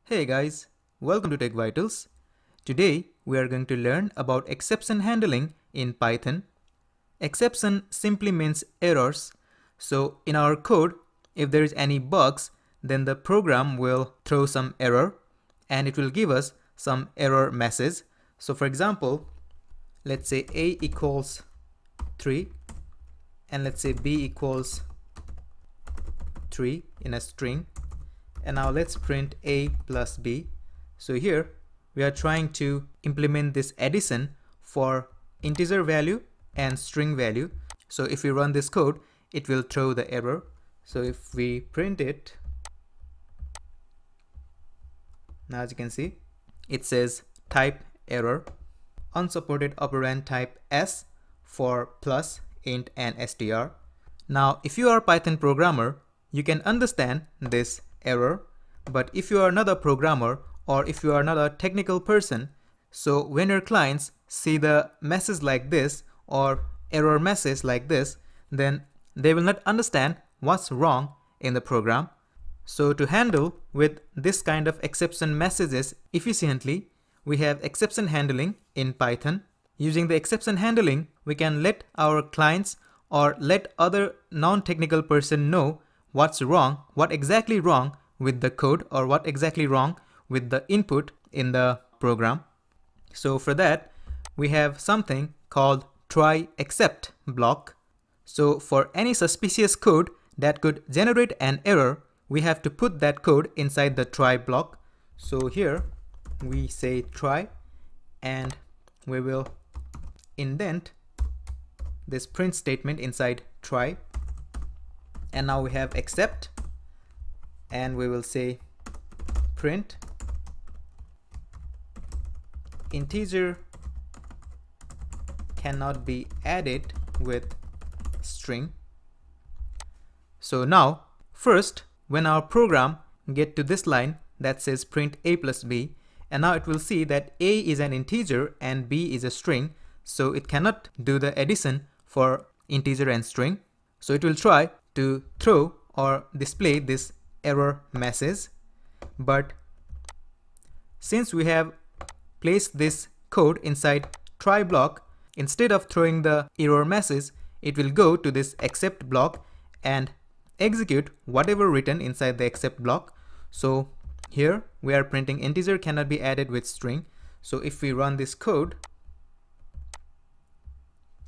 Hey guys, welcome to Tech Vitals. Today we are going to learn about exception handling in Python. Exception simply means errors. So in our code, if there is any bugs, then the program will throw some error and it will give us some error message. So for example, let's say a equals 3 and let's say b equals 3 in a string. And now let's print a plus b. So here we are trying to implement this addition for integer value and string value. So if we run this code, it will throw the error. So if we print it, now as you can see, it says type error, unsupported operand type s for plus, int and str. Now if you are a Python programmer, you can understand this error, but if you are another programmer or if you are another technical person, so when your clients see the message like this or error message like this, then they will not understand what's wrong in the program. So to handle with this kind of exception messages efficiently, we have exception handling in Python. Using the exception handling, we can let our clients or let other non-technical person know what's wrong, what exactly wrong with the code or what exactly wrong with the input in the program. So for that, we have something called TryAccept Block. So for any suspicious code that could generate an error, we have to put that code inside the try block. So here we say try and we will indent this print statement inside try. And now we have accept and we will say print integer cannot be added with string. So now first, when our program get to this line that says print a plus b, and now it will see that a is an integer and b is a string, so it cannot do the addition for integer and string. So it will try to throw or display this error message, but since we have placed this code inside try block, instead of throwing the error message, it will go to this accept block and execute whatever written inside the accept block. So here we are printing integer cannot be added with string. So if we run this code,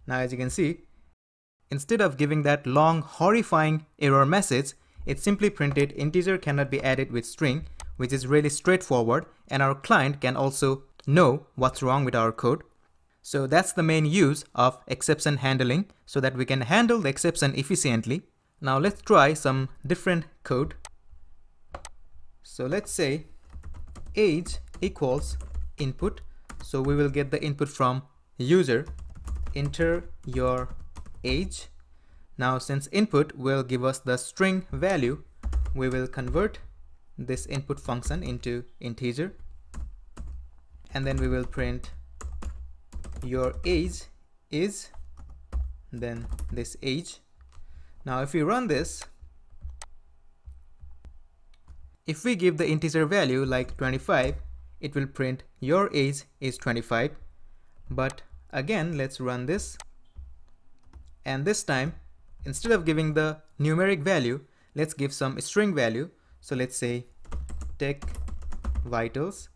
now as you can see, instead of giving that long horrifying error message, it simply printed integer cannot be added with string, which is really straightforward, and our client can also know what's wrong with our code. So that's the main use of exception handling, so that we can handle the exception efficiently. Now let's try some different code. So let's say age equals input. So we will get the input from user, enter your age. Now since input will give us the string value, we will convert this input function into integer, and then we will print your age is, then this age. Now if we run this, if we give the integer value like 25, it will print your age is 25. But again, let's run this, and this time instead of giving the numeric value, let's give some string value. So let's say tech vitals.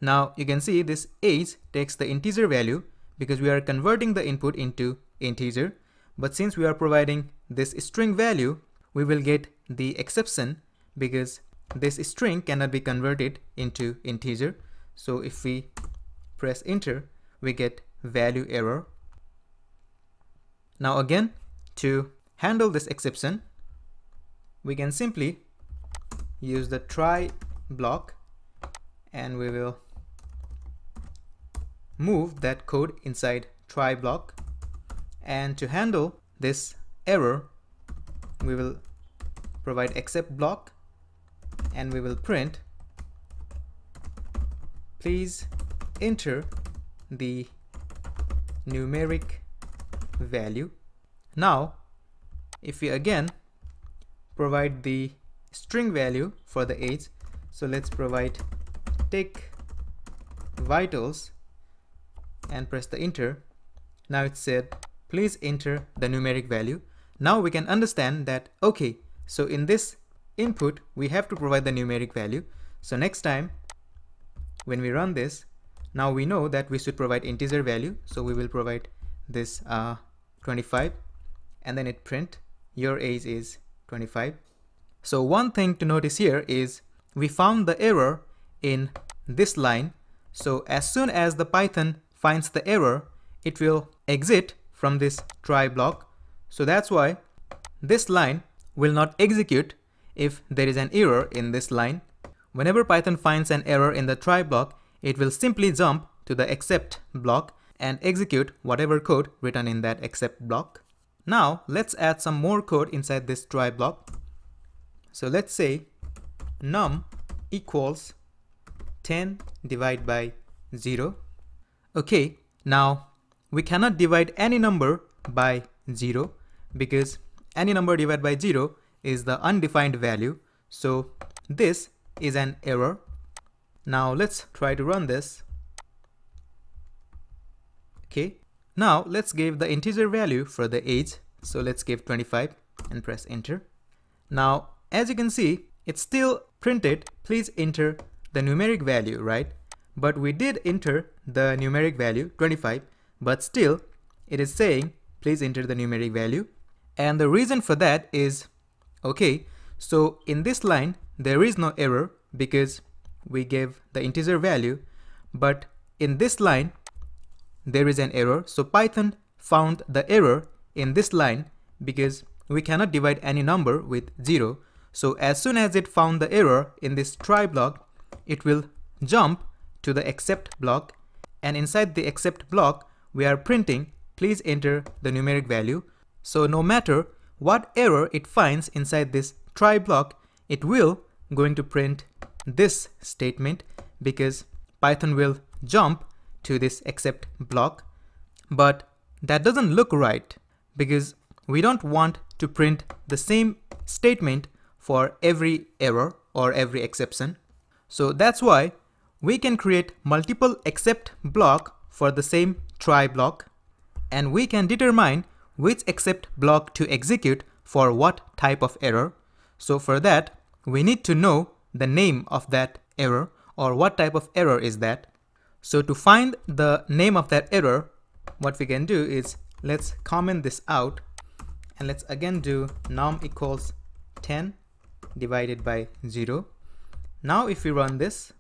Now you can see this age takes the integer value because we are converting the input into integer. But since we are providing this string value, we will get the exception because this string cannot be converted into integer. So if we press enter, we get value error. Now again, to handle this exception, we can simply use the try block and we will move that code inside try block. And to handle this error, we will provide accept block and we will print please enter the numeric value. Now if we again provide the string value for the age, so let's provide take vitals and press the enter. Now it said, please enter the numeric value. Now we can understand that, okay, so in this input, we have to provide the numeric value. So next time when we run this, now we know that we should provide integer value. So we will provide this 25, and then it print your age is 25. So one thing to notice here is we found the error in this line. So as soon as the Python finds the error, it will exit from this try block. So that's why this line will not execute if there is an error in this line. Whenever Python finds an error in the try block, it will simply jump to the accept block and execute whatever code written in that accept block. Now let's add some more code inside this try block. So let's say num equals 10 divided by 0. Okay, now we cannot divide any number by 0 because any number divided by 0 is the undefined value. So this is an error. Now let's try to run this. Okay, now let's give the integer value for the age. So let's give 25 and press enter. Now as you can see, it's still printed, please enter the numeric value, right? But we did enter the numeric value 25, but still it is saying please enter the numeric value. And the reason for that is, okay, so in this line there is no error because we gave the integer value, but in this line there is an error. So Python found the error in this line because we cannot divide any number with 0. So as soon as it found the error in this try block, it will jump to the accept block, and inside the accept block we are printing please enter the numeric value. So no matter what error it finds inside this try block, it will going to print this statement because Python will jump to this accept block. But that doesn't look right because we don't want to print the same statement for every error or every exception. So that's why we can create multiple accept block for the same try block, and we can determine which accept block to execute for what type of error. So for that, we need to know the name of that error or what type of error is that. So to find the name of that error, what we can do is let's comment this out and let's again do num equals 10 divided by 0. Now if we run this,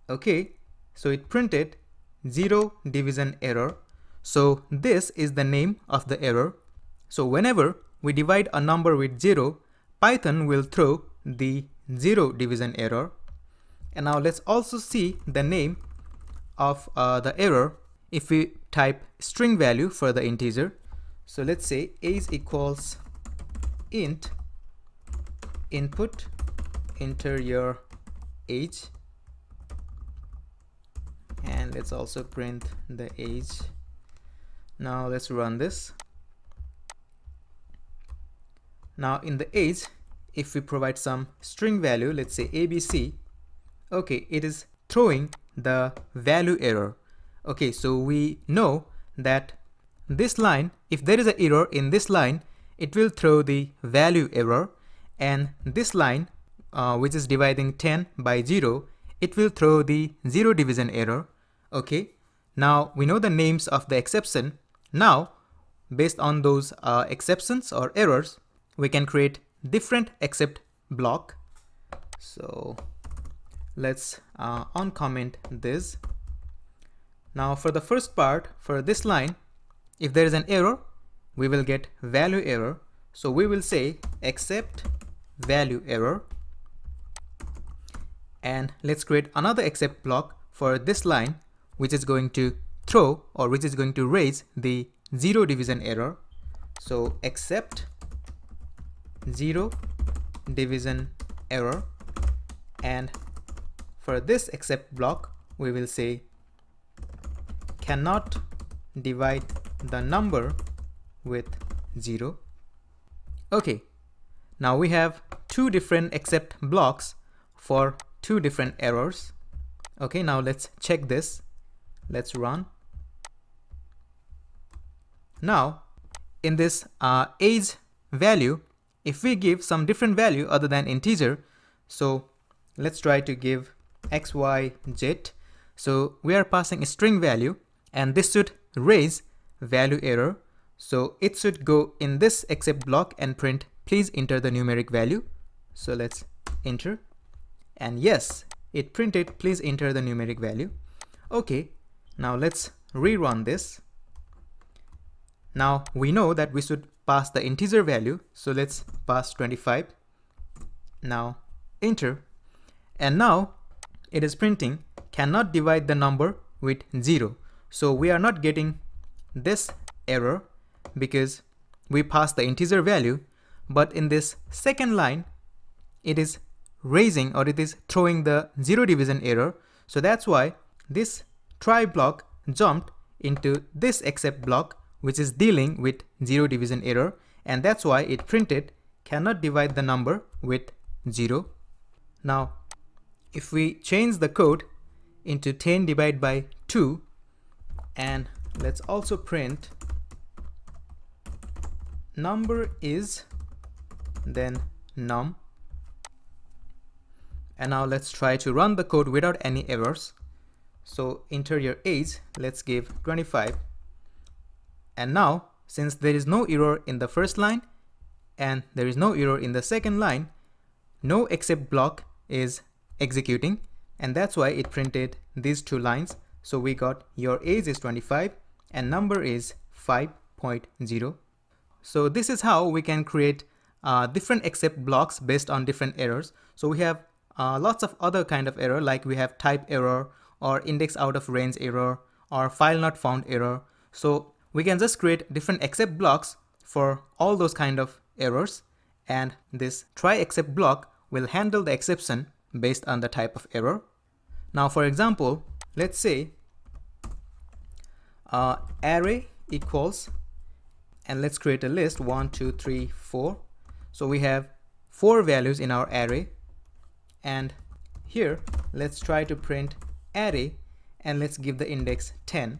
okay, so it printed 0 division error. So this is the name of the error. So whenever we divide a number with 0, Python will throw the 0 division error. And now let's also see the name of the error if we type string value for the integer. So let's say age equals int input, enter your age, and let's also print the age. Now let's run this. Now in the age, if we provide some string value, let's say ABC, okay, it is throwing the value error. Okay, so we know that this line, if there is an error in this line, it will throw the value error, and this line which is dividing 10 by 0, it will throw the 0 division error. Okay, now we know the names of the exception. Now based on those exceptions or errors, we can create different accept block. So let's uncomment this. Now for the first part, for this line, if there is an error, we will get value error. So we will say accept value error, and let's create another accept block for this line, which is going to throw or which is going to raise the 0 division error. So accept 0 division error, and for this accept block we will say cannot divide the number with 0. Okay, now we have two different accept blocks for two different errors. Okay, now let's check this. Let's run. Now in this age value, if we give some different value other than integer, so let's try to give xyz. So we are passing a string value, and this should raise value error. So it should go in this accept block and print please enter the numeric value. So let's enter, and yes, it printed please enter the numeric value. Okay, now let's rerun this. Now we know that we should pass the integer value, so let's pass 25. Now enter, and now it is printing cannot divide the number with 0. So we are not getting this error because we passed the integer value, but in this second line it is raising, or it is throwing the 0 division error. So that's why this try block jumped into this accept block, which is dealing with 0 division error, and that's why it printed cannot divide the number with 0. Now if we change the code into 10 divided by 2, and let's also print number is, then num, and now let's try to run the code without any errors. So enter your age, let's give 25, and now since there is no error in the first line and there is no error in the second line, no accept block is executing, and that's why it printed these two lines. So we got your age is 25 and number is 5.0. So this is how we can create different accept blocks based on different errors. So we have lots of other kind of error, like we have type error or index out of range error or file not found error. So we can just create different accept blocks for all those kind of errors, and this TryAccept block will handle the exception based on the type of error. Now for example, let's say array equals, and let's create a list 1 2 3 4. So we have 4 values in our array, and here let's try to print array, and let's give the index 10.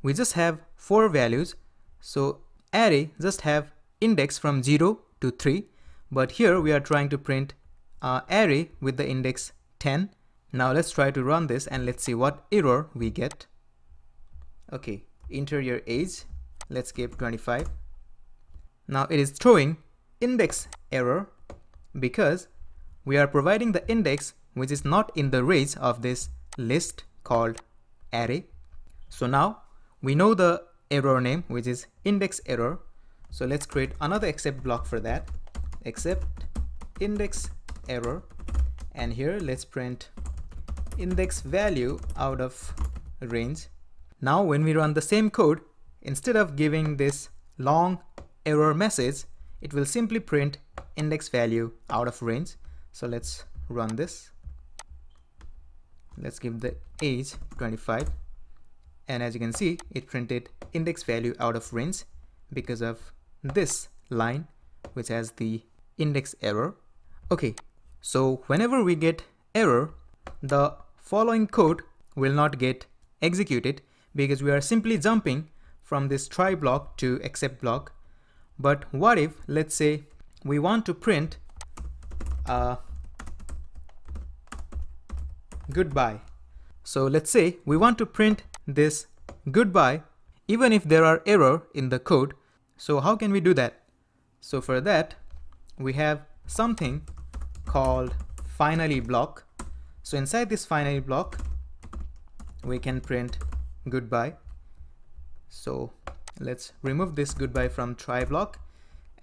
We just have 4 values, so array just have index from 0 to 3, but here we are trying to print array with the index 10. Now let's try to run this and let's see what error we get. Okay, enter your age, let's give 25. Now it is throwing index error because we are providing the index which is not in the range of this list called array. So now we know the error name, which is index error. So let's create another accept block for that, accept index error, and here let's print index value out of range. Now when we run the same code, instead of giving this long error message, it will simply print index value out of range. So let's run this. Let's give the age 25, and as you can see, it printed index value out of range because of this line which has the index error. Okay, so whenever we get error, the following code will not get executed because we are simply jumping from this try block to accept block. But what if, let's say, we want to print goodbye. So let's say we want to print this goodbye even if there are error in the code. So how can we do that? So for that, we have something called finally block. So inside this finally block, we can print goodbye. So let's remove this goodbye from try block,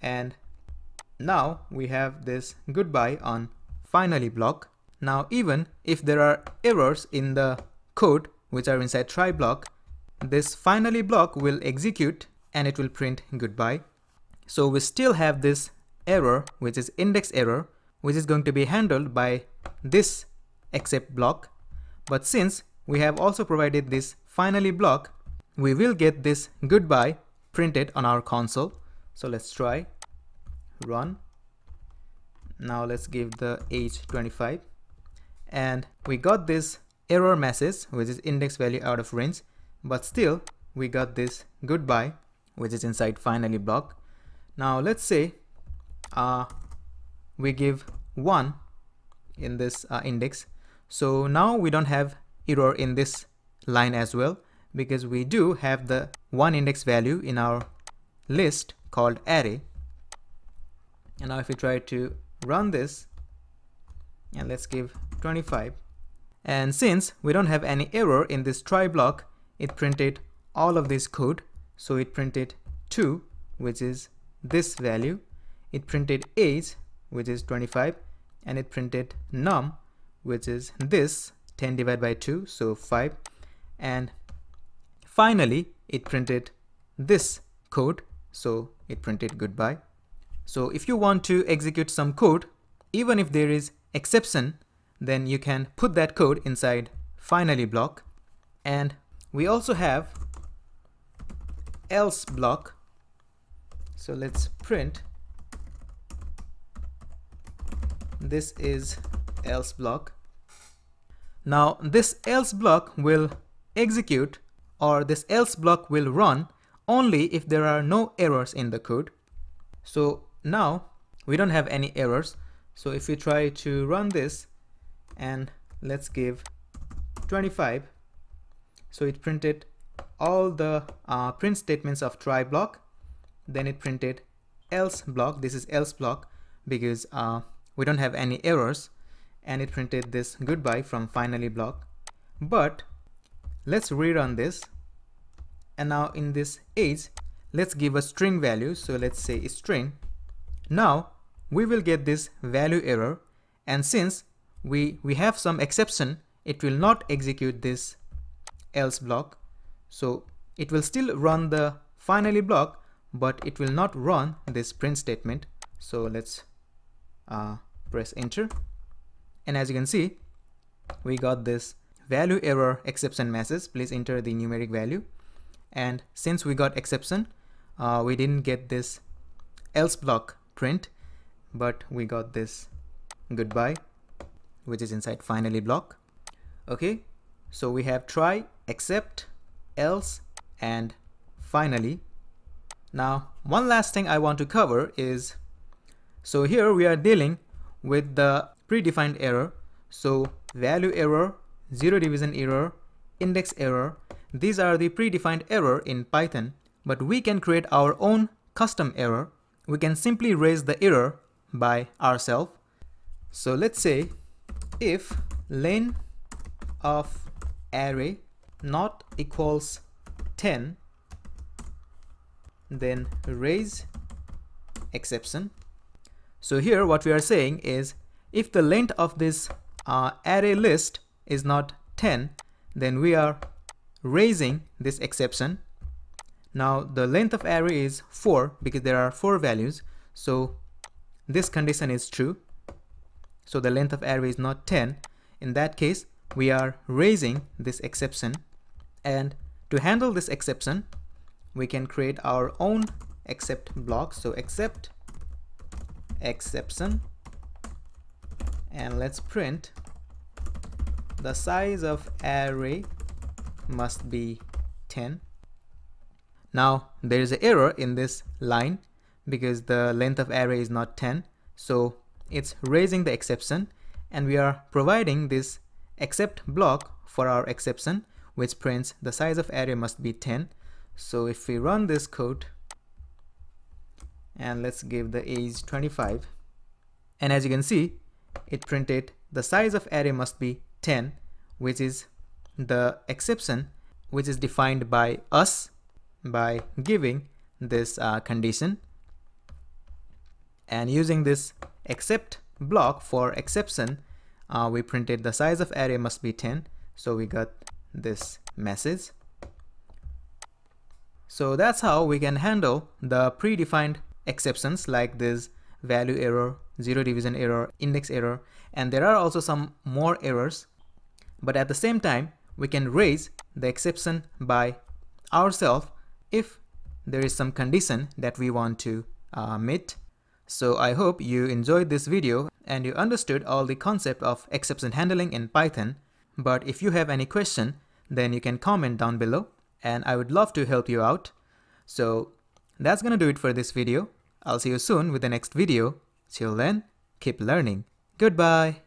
and now we have this goodbye on finally block. Now even if there are errors in the code which are inside try block, this finally block will execute and it will print goodbye. So we still have this error, which is index error, which is going to be handled by this accept block. But since we have also provided this finally block, we will get this goodbye printed on our console. So let's try run. Now let's give the age 25, and we got this error message, which is index value out of range, but still we got this goodbye, which is inside finally block. Now let's say we give 1 in this index. So now we don't have error in this line as well, because we do have the 1 index value in our list called array. And now if we try to run this, and let's give 25, and since we don't have any error in this try block, it printed all of this code. So it printed 2, which is this value, it printed age, which is 25, and it printed num, which is this 10 divided by 2, so 5, and finally it printed this code, so it printed goodbye. So if you want to execute some code, even if there is exception, then you can put that code inside finally block. And we also have else block. So let's print this is else block. Now this else block will execute, or this else block will run only if there are no errors in the code. So now we don't have any errors. So if we try to run this, and let's give 25, so it printed all the print statements of try block, then it printed else block. This is else block because we don't have any errors, and it printed this goodbye from finally block. But let's rerun this, and now in this age, let's give a string value. So let's say string. Now we will get this value error, and since we have some exception, it will not execute this else block. So it will still run the finally block, but it will not run this print statement. So let's press enter, and as you can see, we got this value error exception message, please enter the numeric value. And since we got exception, we didn't get this else block print, but we got this goodbye, which is inside finally block. Okay, so we have try, accept, else, and finally. Now one last thing I want to cover is, so here we are dealing with the predefined error. So value error, zero division error, index error, these are the predefined error in Python, but we can create our own custom error. We can simply raise the error by ourselves. So let's say if len of array not equals 10, then raise exception. So here what we are saying is, if the length of this array list is not 10, then we are raising this exception. Now the length of array is 4 because there are 4 values, so this condition is true. So the length of array is not 10. In that case, we are raising this exception, and to handle this exception, we can create our own accept block. So accept exception, and let's print the size of array must be 10. Now there is an error in this line because the length of array is not 10, so it's raising the exception, and we are providing this accept block for our exception, which prints the size of array must be 10. So if we run this code, and let's give the age 25, and as you can see, it printed the size of array must be 10, which is the exception which is defined by us by giving this condition. And using this accept block for exception, we printed the size of array must be 10, so we got this message. So that's how we can handle the predefined exceptions like this value error, zero division error, index error, and there are also some more errors, but at the same time we can raise the exception by ourselves if there is some condition that we want to meet. So I hope you enjoyed this video and you understood all the concept of exception handling in Python. But if you have any question, then you can comment down below and I would love to help you out. So that's gonna do it for this video. I'll see you soon with the next video. Till then, keep learning. Goodbye.